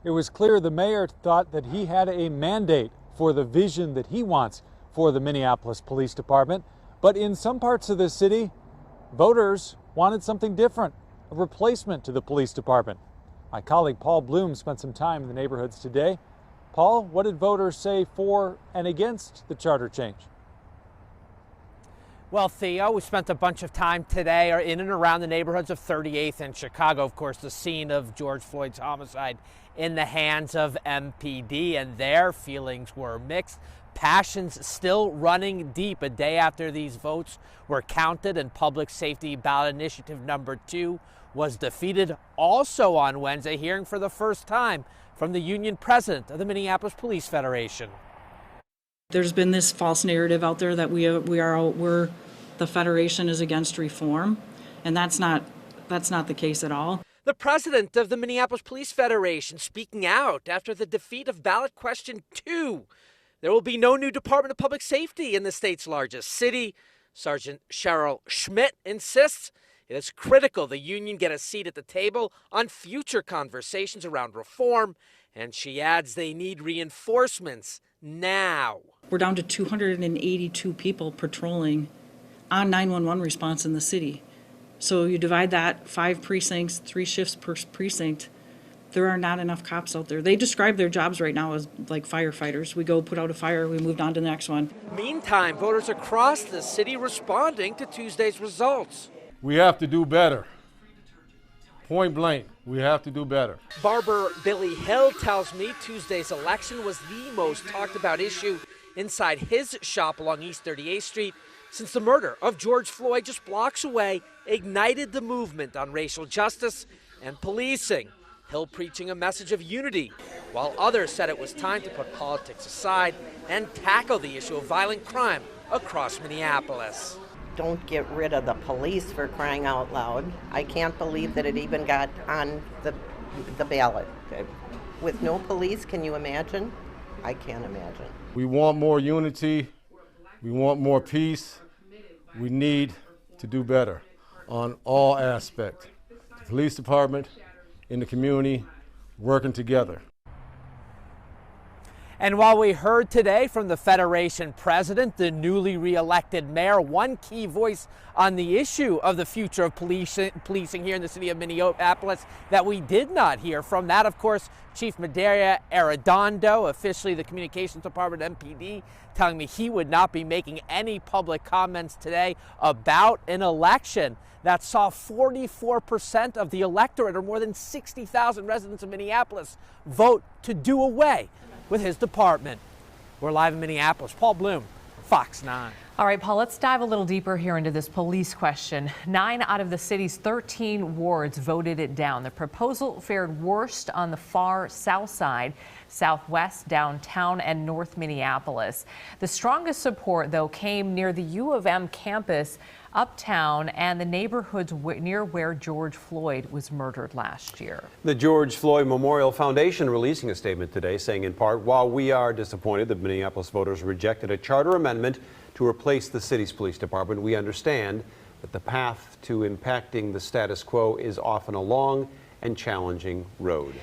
It was clear the mayor thought that he had a mandate for the vision that he wants for the Minneapolis Police Department. But in some parts of the city, voters wanted something different, a replacement to the police department. My colleague Paul Bloom spent some time in the neighborhoods today. Paul, what did voters say for and against the charter change? Well, Theo, we spent a bunch of time today in and around the neighborhoods of 38th and Chicago, of course, the scene of George Floyd's homicide in the hands of MPD, and their feelings were mixed. Passions still running deep a day after these votes were counted and public safety ballot initiative number 2 was defeated. Also on Wednesday, hearing for the first time from the union president of the Minneapolis Police Federation. There's been this false narrative out there that we're the Federation is against reform, and that's not the case at all. The president of the Minneapolis Police Federation speaking out after the defeat of ballot question 2. There will be no new Department of Public Safety in the state's largest city. Sergeant Cheryl Schmidt insists it is critical the union get a seat at the table on future conversations around reform, and she adds they need reinforcements now. We're down to 282 people patrolling on 911 response in the city. So you divide that, 5 precincts, 3 shifts per precinct. There are not enough cops out there. They describe their jobs right now as like firefighters. We go put out a fire, we moved on to the next one. Meantime, voters across the city responding to Tuesday's results. We have to do better. Point blank, we have to do better. Barber Billy Hill tells me Tuesday's election was the most talked about issue inside his shop along East 38th Street since the murder of George Floyd just blocks away ignited the movement on racial justice and policing. Hill preaching a message of unity, while others said it was time to put politics aside and tackle the issue of violent crime across Minneapolis. Don't get rid of the police, for crying out loud. I can't believe that it even got on the ballot. With no police, can you imagine? I can't imagine. We want more unity. We want more peace. We need to do better on all aspects. The police department, in the community, working together. And while we heard today from the Federation president, the newly re-elected mayor, one key voice on the issue of the future of policing here in the city of Minneapolis that we did not hear from, that of course Chief Medaria Arredondo, officially the communications department MPD, telling me he would not be making any public comments today about an election that saw 44% of the electorate, or more than 60,000 residents of Minneapolis, vote to do away with his department. We're live in Minneapolis. Paul Bloom, Fox 9. All right, Paul, let's dive a little deeper here into this police question. 9 out of the city's 13 wards voted it down. The proposal fared worst on the far south side, southwest, downtown, and north Minneapolis. The strongest support, though, came near the U of M campus, uptown, and the neighborhoods near where George Floyd was murdered last year. The George Floyd Memorial Foundation releasing a statement today saying, in part, while we are disappointed that Minneapolis voters rejected a charter amendment to replace the city's police department, we understand that the path to impacting the status quo is often a long and challenging road.